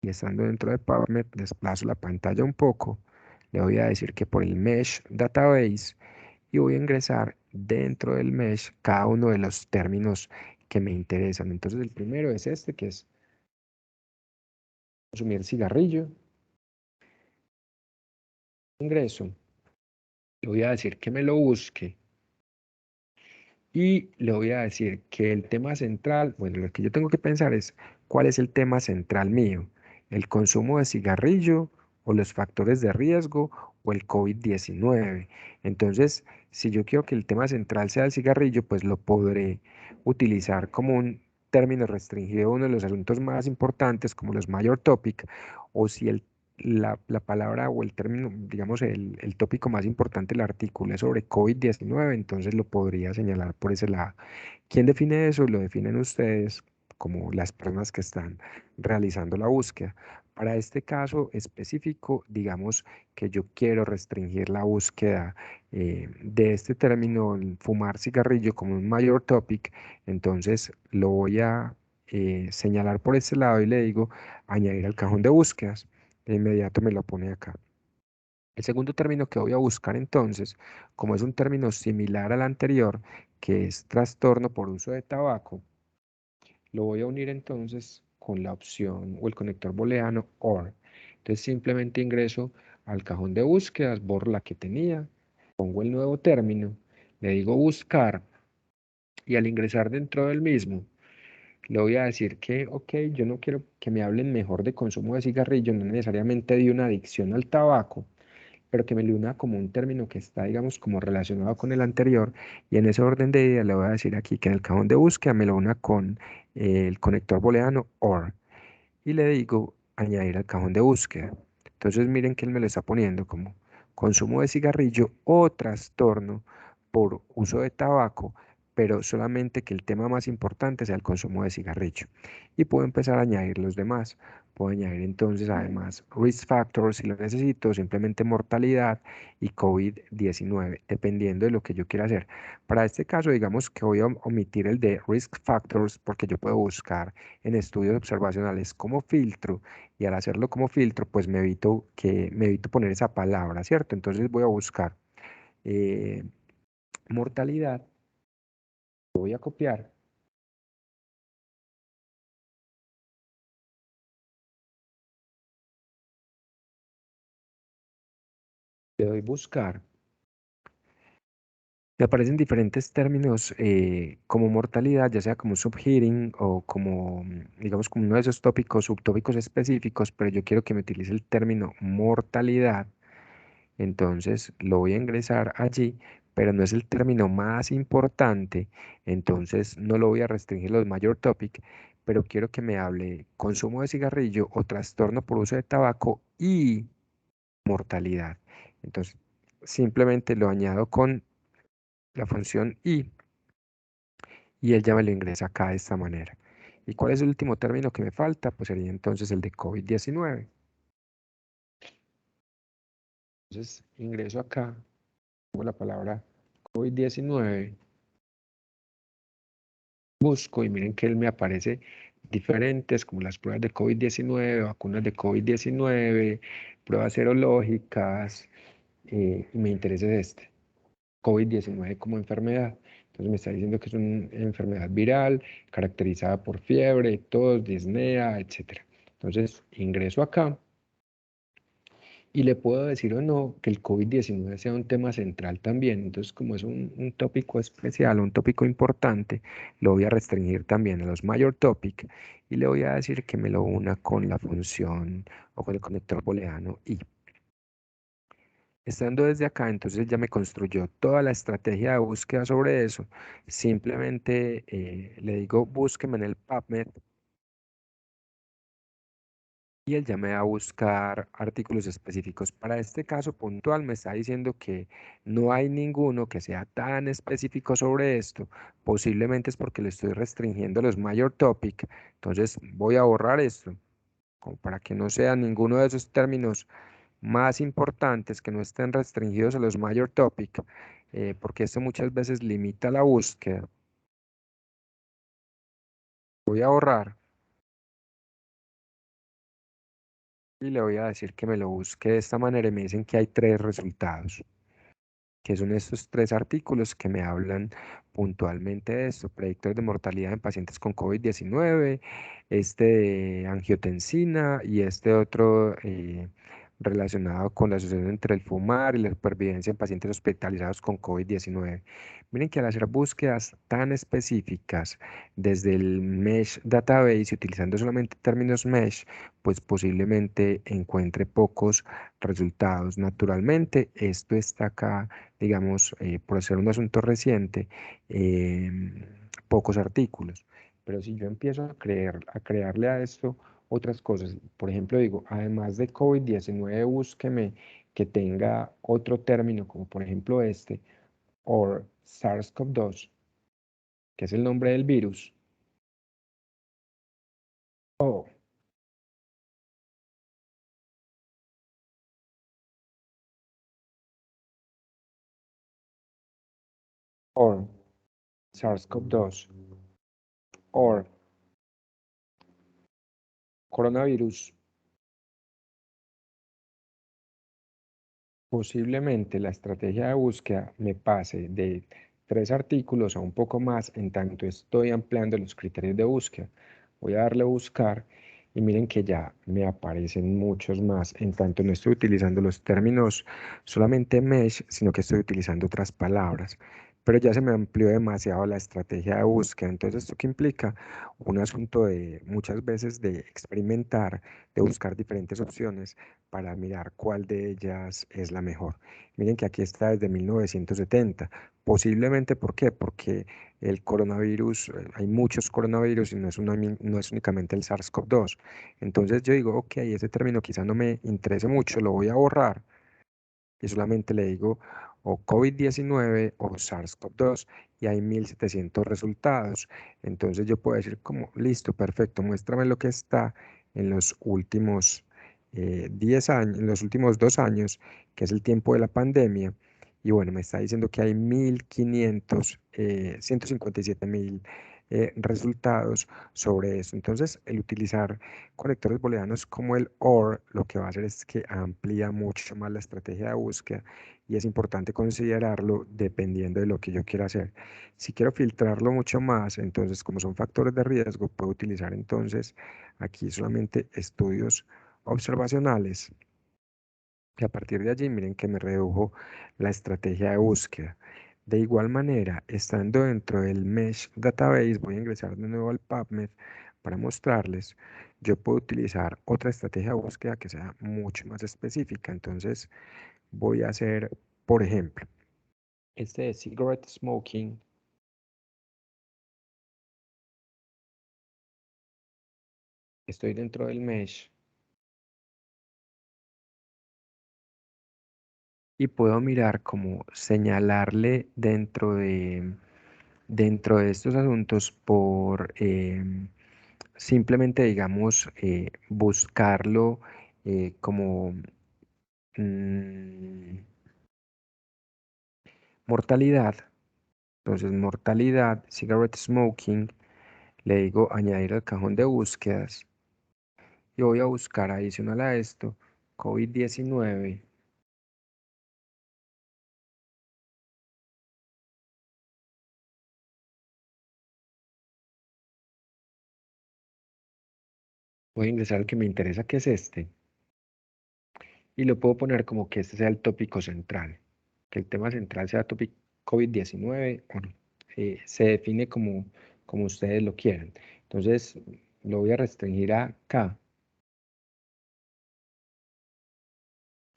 y estando dentro de PubMed, desplazo la pantalla un poco, le voy a decir que por el Mesh Database y voy a ingresar dentro del Mesh cada uno de los términos que me interesan. Entonces el primero es este, que es consumir cigarrillo. Ingreso, le voy a decir que me lo busque y le voy a decir que el tema central, bueno, lo que yo tengo que pensar es cuál es el tema central mío, el consumo de cigarrillo o los factores de riesgo o el COVID-19. Entonces, si yo quiero que el tema central sea el cigarrillo, pues lo podré utilizar como un término restringido a uno de los asuntos más importantes, como los major topic, o si la palabra o el término, digamos, el tópico más importante del artículo es sobre COVID-19, entonces lo podría señalar por ese lado. ¿Quién define eso? Lo definen ustedes como las personas que están realizando la búsqueda. Para este caso específico, digamos que yo quiero restringir la búsqueda de este término, el fumar cigarrillo, como un mayor topic, entonces lo voy a señalar por este lado y le digo añadir al cajón de búsquedas. De inmediato me lo pone acá. El segundo término que voy a buscar entonces, como es un término similar al anterior, que es trastorno por uso de tabaco, lo voy a unir entonces con la opción o el conector booleano OR. Entonces simplemente ingreso al cajón de búsquedas, borro la que tenía, pongo el nuevo término, le digo buscar y al ingresar dentro del mismo, le voy a decir que, ok, yo no quiero que me hablen mejor de consumo de cigarrillo, no necesariamente de una adicción al tabaco, pero que me lo una como un término que está, digamos, como relacionado con el anterior, y en ese orden de ideas le voy a decir aquí que en el cajón de búsqueda me lo una con el conector booleano OR, y le digo añadir al cajón de búsqueda. Entonces miren que él me lo está poniendo como consumo de cigarrillo o trastorno por uso de tabaco, pero solamente que el tema más importante sea el consumo de cigarrillo. Y puedo empezar a añadir los demás. Puedo añadir entonces además risk factors si lo necesito, simplemente mortalidad y COVID-19, dependiendo de lo que yo quiera hacer. Para este caso, digamos que voy a omitir el de risk factors porque yo puedo buscar en estudios observacionales como filtro y al hacerlo como filtro, pues me evito poner esa palabra, ¿cierto? Entonces voy a buscar eh, mortalidad, voy a copiar, le doy buscar. Me aparecen diferentes términos como mortalidad, ya sea como subheading o como, digamos, como uno de esos tópicos, subtópicos específicos, pero yo quiero que me utilice el término mortalidad. Entonces lo voy a ingresar allí, pero no es el término más importante, entonces no lo voy a restringir los mayor topic, pero quiero que me hable consumo de cigarrillo o trastorno por uso de tabaco y mortalidad. Entonces simplemente lo añado con la función y él ya me lo ingresa acá de esta manera. ¿Y cuál es el último término que me falta? Pues sería entonces el de COVID-19. Entonces ingreso acá, pongo la palabra COVID-19, busco y miren que él me aparece diferentes como las pruebas de COVID-19, vacunas de COVID-19, pruebas serológicas, y me interesa es este, COVID-19 como enfermedad. Entonces me está diciendo que es una enfermedad viral caracterizada por fiebre, tos, disnea, etcétera. Entonces ingreso acá y le puedo decir o no que el COVID-19 sea un tema central también. Entonces, como es un tópico especial, un tópico importante, lo voy a restringir también a los major topic y le voy a decir que me lo una con la función o con el conector booleano y. Estando desde acá, entonces ya me construyó toda la estrategia de búsqueda sobre eso. Simplemente le digo búsqueme en el PubMed y él ya me va a buscar artículos específicos. Para este caso puntual me está diciendo que no hay ninguno que sea tan específico sobre esto. Posiblemente es porque le estoy restringiendo los major topic. Entonces voy a borrar esto, como para que no sea ninguno de esos términos más importantes que no estén restringidos a los major topic, porque esto muchas veces limita la búsqueda. Voy a borrar y le voy a decir que me lo busque de esta manera y me dicen que hay tres resultados, que son estos tres artículos que me hablan puntualmente de esto: predictores de mortalidad en pacientes con COVID-19, este de angiotensina y este otro relacionado con la asociación entre el fumar y la supervivencia en pacientes hospitalizados con COVID-19. Miren que al hacer búsquedas tan específicas desde el Mesh Database, utilizando solamente términos Mesh, pues posiblemente encuentre pocos resultados. Naturalmente, esto está acá, digamos, por ser un asunto reciente, pocos artículos. Pero si yo empiezo a crearle a esto otras cosas, por ejemplo, digo, además de COVID-19, búsqueme que tenga otro término, como por ejemplo este, o SARS-CoV-2, que es el nombre del virus, o, or SARS-CoV-2, or coronavirus. Posiblemente la estrategia de búsqueda me pase de tres artículos a un poco más en tanto estoy ampliando los criterios de búsqueda. Voy a darle a buscar y miren que ya me aparecen muchos más en tanto no estoy utilizando los términos solamente mesh, sino que estoy utilizando otras palabras. Pero ya se me amplió demasiado la estrategia de búsqueda. Entonces, ¿esto qué implica? Un asunto de muchas veces de experimentar, de buscar diferentes opciones para mirar cuál de ellas es la mejor. Miren que aquí está desde 1970. Posiblemente, ¿por qué? Porque el coronavirus, hay muchos coronavirus y no es únicamente el SARS-CoV-2. Entonces yo digo, ok, ese término quizá no me interese mucho, lo voy a borrar y solamente le digo o COVID-19 o SARS-CoV-2 y hay 1700 resultados. Entonces yo puedo decir como, listo, perfecto, muéstrame lo que está en los últimos 10 años, en los últimos 2 años, que es el tiempo de la pandemia. Y bueno, me está diciendo que hay 1500, 157.000 resultados sobre eso. Entonces, el utilizar conectores booleanos como el OR, lo que va a hacer es que amplía mucho más la estrategia de búsqueda y es importante considerarlo dependiendo de lo que yo quiera hacer. Si quiero filtrarlo mucho más, entonces como son factores de riesgo, puedo utilizar entonces aquí solamente estudios observacionales. Y a partir de allí, miren que me redujo la estrategia de búsqueda. De igual manera, estando dentro del Mesh Database, voy a ingresar de nuevo al PubMed para mostrarles. Yo puedo utilizar otra estrategia de búsqueda que sea mucho más específica. Entonces, voy a hacer, por ejemplo, este de cigarette smoking. Estoy dentro del Mesh y puedo mirar cómo señalarle dentro de estos asuntos por simplemente, digamos, buscarlo como mm, mortalidad. Entonces, mortalidad, cigarette smoking, le digo añadir al cajón de búsquedas y voy a buscar adicional a esto COVID-19. Voy a ingresar al que me interesa, que es este, y lo puedo poner como que este sea el tópico central, que el tema central sea tópico COVID-19 o no. Se define como ustedes lo quieran. Entonces, lo voy a restringir acá,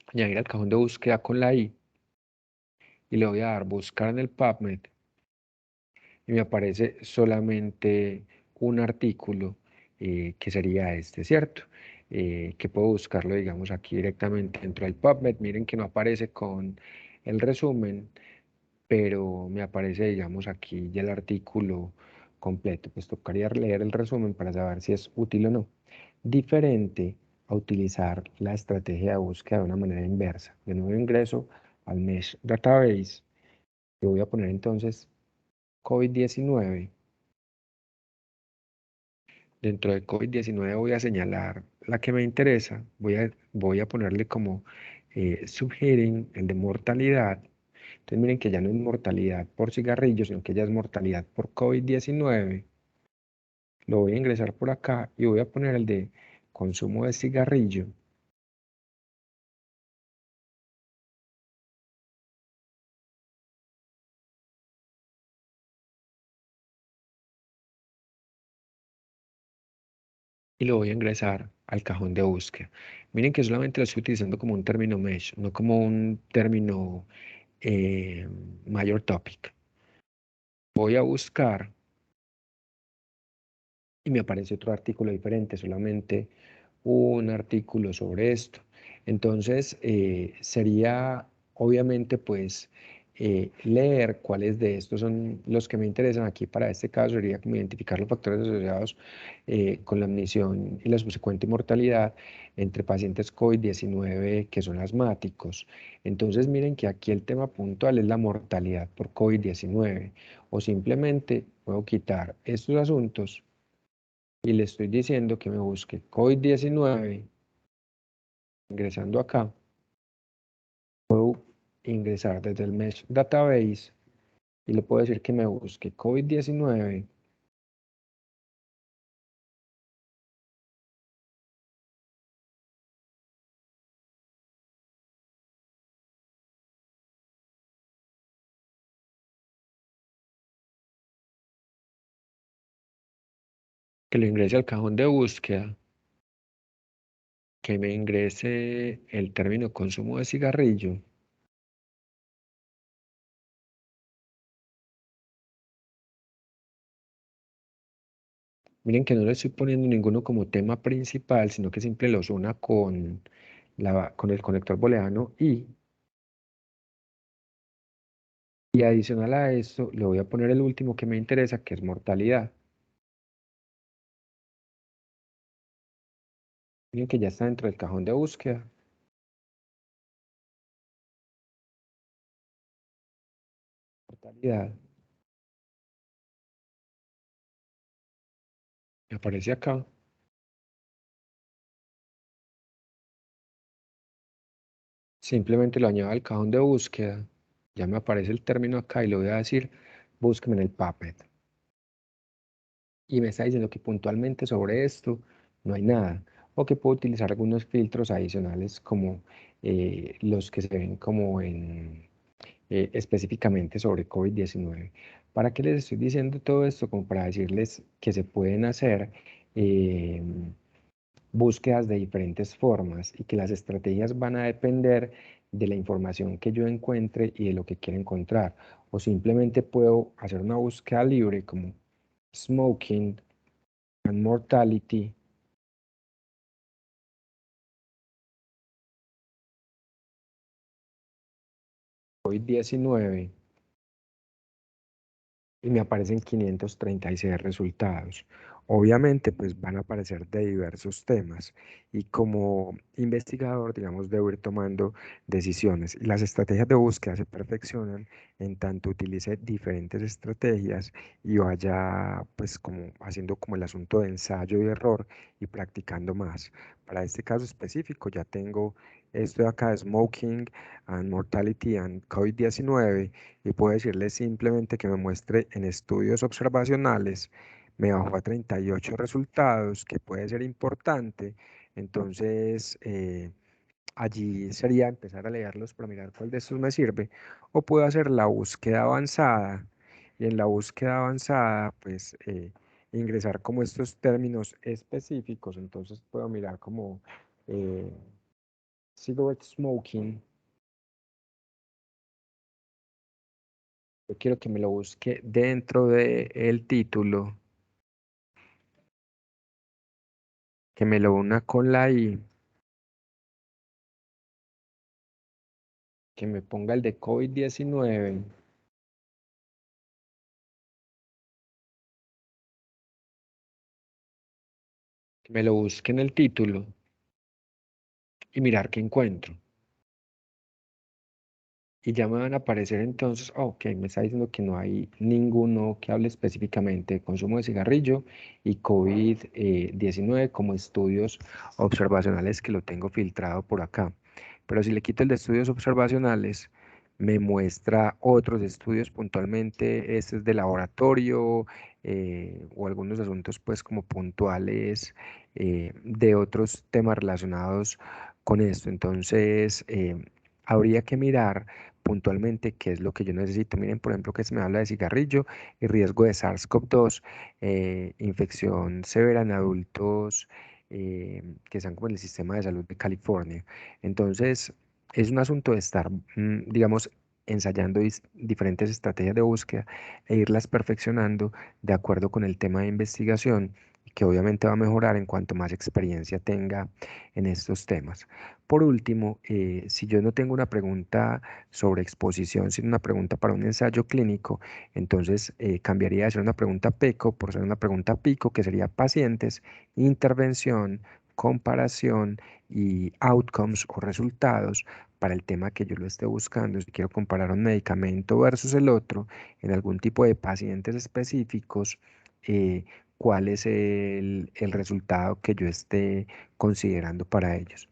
añadir al cajón de búsqueda con la I, y le voy a dar buscar en el PubMed, y me aparece solamente un artículo que sería este, ¿cierto? Que puedo buscarlo, digamos, aquí directamente dentro del PubMed. Miren que no aparece con el resumen, pero me aparece, digamos, aquí ya el artículo completo. Pues tocaría leer el resumen para saber si es útil o no. Diferente a utilizar la estrategia de búsqueda de una manera inversa. De nuevo ingreso al Mesh Database. Le voy a poner entonces COVID-19. Dentro de COVID-19 voy a señalar la que me interesa. Voy a ponerle como subheading el de mortalidad. Entonces miren que ya no es mortalidad por cigarrillo, sino que ya es mortalidad por COVID-19. Lo voy a ingresar por acá y voy a poner el de consumo de cigarrillo. Y lo voy a ingresar al cajón de búsqueda. Miren que solamente lo estoy utilizando como un término mesh, no como un término eh, mayor topic. Voy a buscar y me aparece otro artículo diferente, solamente un artículo sobre esto. Entonces, sería obviamente pues leer cuáles de estos son los que me interesan. Aquí para este caso sería como identificar los factores asociados con la admisión y la subsecuente mortalidad entre pacientes COVID-19 que son asmáticos. Entonces, miren que aquí el tema puntual es la mortalidad por COVID-19, o simplemente puedo quitar estos asuntos y le estoy diciendo que me busque COVID-19, ingresando acá, puedo ingresar desde el Mesh Database y le puedo decir que me busque COVID-19, que lo ingrese al cajón de búsqueda, que me ingrese el término consumo de cigarrillo. Miren que no le estoy poniendo ninguno como tema principal, sino que simple los una con el conector booleano y adicional a esto le voy a poner el último que me interesa, que es mortalidad. Miren que ya está dentro del cajón de búsqueda. Mortalidad. Me aparece acá. Simplemente lo añado al cajón de búsqueda. Ya me aparece el término acá y le voy a decir, búsqueme en el Puppet. Y me está diciendo que puntualmente sobre esto no hay nada. O que puedo utilizar algunos filtros adicionales como los que se ven como específicamente sobre COVID-19. ¿Para qué les estoy diciendo todo esto? Como para decirles que se pueden hacer eh, búsquedas de diferentes formas y que las estrategias van a depender de la información que yo encuentre y de lo que quiera encontrar. O simplemente puedo hacer una búsqueda libre como smoking and mortality, COVID-19, y me aparecen 536 resultados. Obviamente, pues van a aparecer de diversos temas y como investigador, digamos, debo ir tomando decisiones. Y las estrategias de búsqueda se perfeccionan en tanto utilice diferentes estrategias y vaya, pues, como haciendo como el asunto de ensayo y error y practicando más. Para este caso específico, ya tengo esto de acá, Smoking and Mortality and COVID-19, y puedo decirle simplemente que me muestre en estudios observacionales me bajó a 38 resultados, que puede ser importante. Entonces, allí sería empezar a leerlos para mirar cuál de estos me sirve. O puedo hacer la búsqueda avanzada. Y en la búsqueda avanzada, pues, ingresar como estos términos específicos. Entonces, puedo mirar como eh, cigarette smoking. Yo quiero que me lo busque dentro del título, que me lo una con la I, que me ponga el de COVID-19, que me lo busque en el título y mirar qué encuentro. Y ya me van a aparecer entonces, ok, me está diciendo que no hay ninguno que hable específicamente de consumo de cigarrillo y COVID-19 como estudios observacionales que lo tengo filtrado por acá. Pero si le quito el de estudios observacionales, me muestra otros estudios puntualmente, este es de laboratorio o algunos asuntos pues como puntuales de otros temas relacionados con esto. Entonces, habría que mirar puntualmente qué es lo que yo necesito. Miren, por ejemplo, que se me habla de cigarrillo y riesgo de SARS-CoV-2, infección severa en adultos que están como en el sistema de salud de California. Entonces, es un asunto de estar, digamos, ensayando diferentes estrategias de búsqueda e irlas perfeccionando de acuerdo con el tema de investigación, que obviamente va a mejorar en cuanto más experiencia tenga en estos temas. Por último, si yo no tengo una pregunta sobre exposición, sino una pregunta para un ensayo clínico, entonces cambiaría de ser una pregunta PECO por ser una pregunta PICO, que sería pacientes, intervención, comparación y outcomes o resultados para el tema que yo lo esté buscando. Si quiero comparar un medicamento versus el otro en algún tipo de pacientes específicos, cuál es el resultado que yo esté considerando para ellos.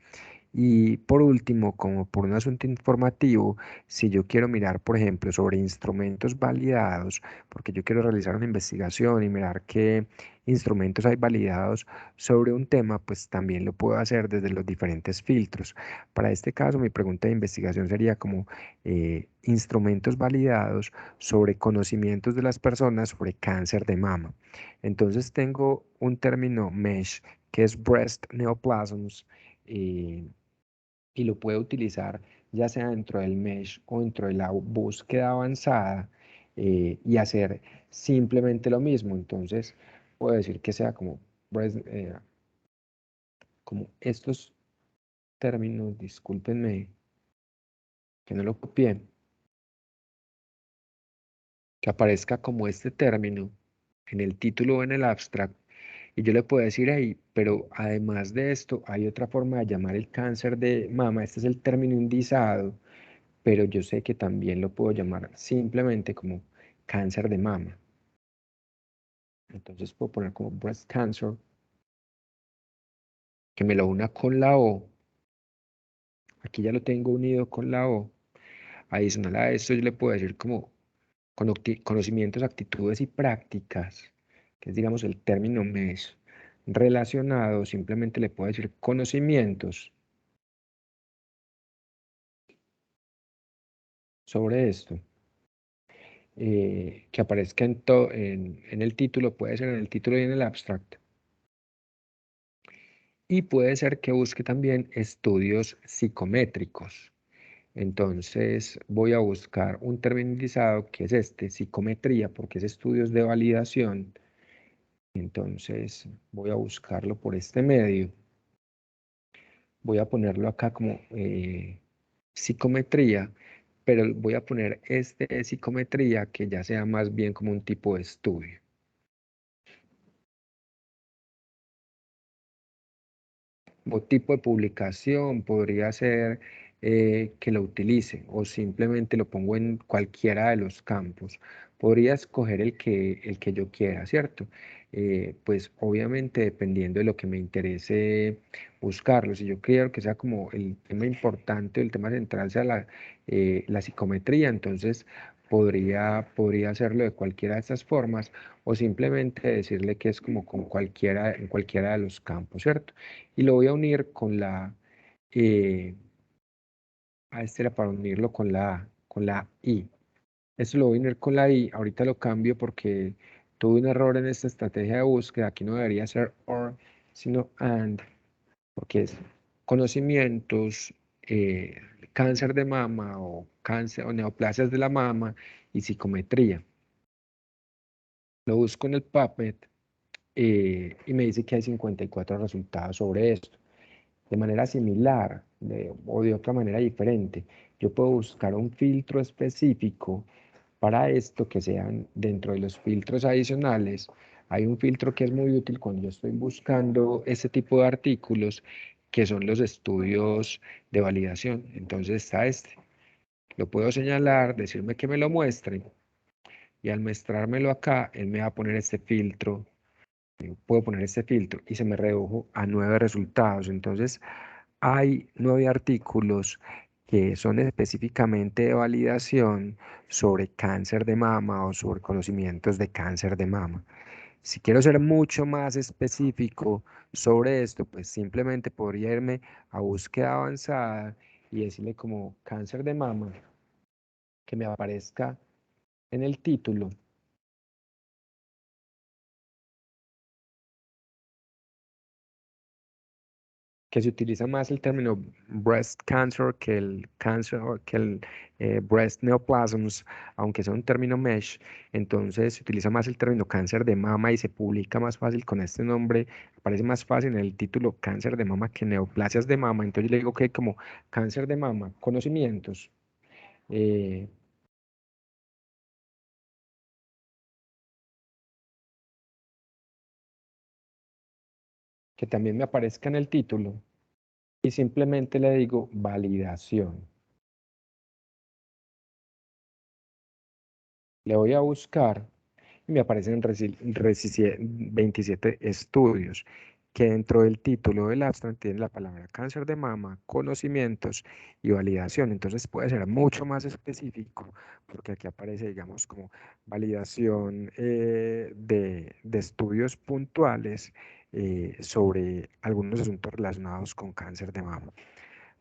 Y por último, como por un asunto informativo, si yo quiero mirar, por ejemplo, sobre instrumentos validados, porque yo quiero realizar una investigación y mirar qué instrumentos hay validados sobre un tema, pues también lo puedo hacer desde los diferentes filtros. Para este caso, mi pregunta de investigación sería como instrumentos validados sobre conocimientos de las personas sobre cáncer de mama. Entonces tengo un término MESH que es Breast Neoplasms. eh, y lo puede utilizar ya sea dentro del mesh o dentro de la búsqueda avanzada y hacer simplemente lo mismo. Entonces, puedo decir que sea como, como estos términos, discúlpenme que no lo copié, que aparezca como este término en el título o en el abstract. Y yo le puedo decir ahí, pero además de esto, hay otra forma de llamar el cáncer de mama. Este es el término indizado, pero yo sé que también lo puedo llamar simplemente como cáncer de mama. Entonces puedo poner como breast cancer, que me lo una con la O. Aquí ya lo tengo unido con la O. Adicional a esto, yo le puedo decir como conocimientos, actitudes y prácticas, que es digamos el término MES relacionado, simplemente le puedo decir conocimientos sobre esto. Que aparezca en el título, puede ser en el título y en el abstract. Y puede ser que busque también estudios psicométricos. Entonces voy a buscar un término utilizado que es este, psicometría, porque es estudios de validación. Entonces voy a buscarlo por este medio. Voy a ponerlo acá como psicometría, pero voy a poner este de psicometría que ya sea más bien como un tipo de estudio. o tipo de publicación, podría ser que lo utilice o simplemente lo pongo en cualquiera de los campos. Podría escoger el que yo quiera, ¿cierto? Pues obviamente dependiendo de lo que me interese buscarlo. Si yo quiero que sea como el tema importante, el tema central sea la psicometría, entonces podría hacerlo de cualquiera de estas formas o simplemente decirle que es como con cualquiera, en cualquiera de los campos, ¿cierto? Y lo voy a unir con eh, a este era para unirlo con la I. Esto lo voy a unir con la I, ahorita lo cambio porque tuve un error en esta estrategia de búsqueda, aquí no debería ser OR, sino AND, porque es conocimientos, cáncer de mama o cáncer o neoplasias de la mama y psicometría. Lo busco en el PubMed y me dice que hay 54 resultados sobre esto. De manera similar o de otra manera diferente, yo puedo buscar un filtro específico para esto que sean dentro de los filtros adicionales. Hay un filtro que es muy útil cuando yo estoy buscando este tipo de artículos, que son los estudios de validación. Entonces está este. Lo puedo señalar, decirme que me lo muestre y al mostrármelo acá, él me va a poner este filtro. Yo puedo poner este filtro y se me redujo a 9 resultados. Entonces, hay 9 artículos que son específicamente de validación sobre cáncer de mama o sobre conocimientos de cáncer de mama. Si quiero ser mucho más específico sobre esto, pues simplemente podría irme a búsqueda avanzada y decirle como cáncer de mama, que me aparezca en el título. Que se utiliza más el término breast cancer que el cáncer o que el breast neoplasms, aunque sea un término mesh, entonces se utiliza más el término cáncer de mama y se publica más fácil con este nombre, aparece más fácil en el título cáncer de mama que neoplasias de mama, entonces yo le digo que como cáncer de mama, conocimientos, eh, que también me aparezca en el título y simplemente le digo validación. Le voy a buscar y me aparecen 27 estudios que dentro del título del abstract tiene la palabra cáncer de mama, conocimientos y validación. Entonces puede ser mucho más específico porque aquí aparece, digamos, como validación de estudios puntuales sobre algunos asuntos relacionados con cáncer de mama.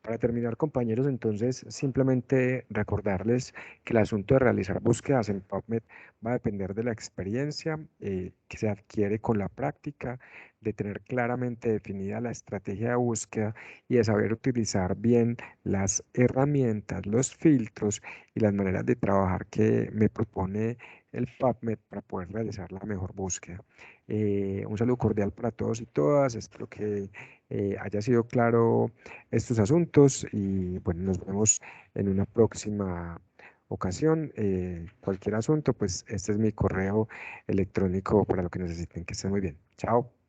Para terminar, compañeros, entonces simplemente recordarles que el asunto de realizar búsquedas en PubMed va a depender de la experiencia que se adquiere con la práctica, de tener claramente definida la estrategia de búsqueda y de saber utilizar bien las herramientas, los filtros y las maneras de trabajar que me propone el PubMed para poder realizar la mejor búsqueda. Un saludo cordial para todos y todas. Espero que haya sido claro estos asuntos y bueno, nos vemos en una próxima ocasión. Cualquier asunto, pues este es mi correo electrónico para lo que necesiten. Que estén muy bien. Chao.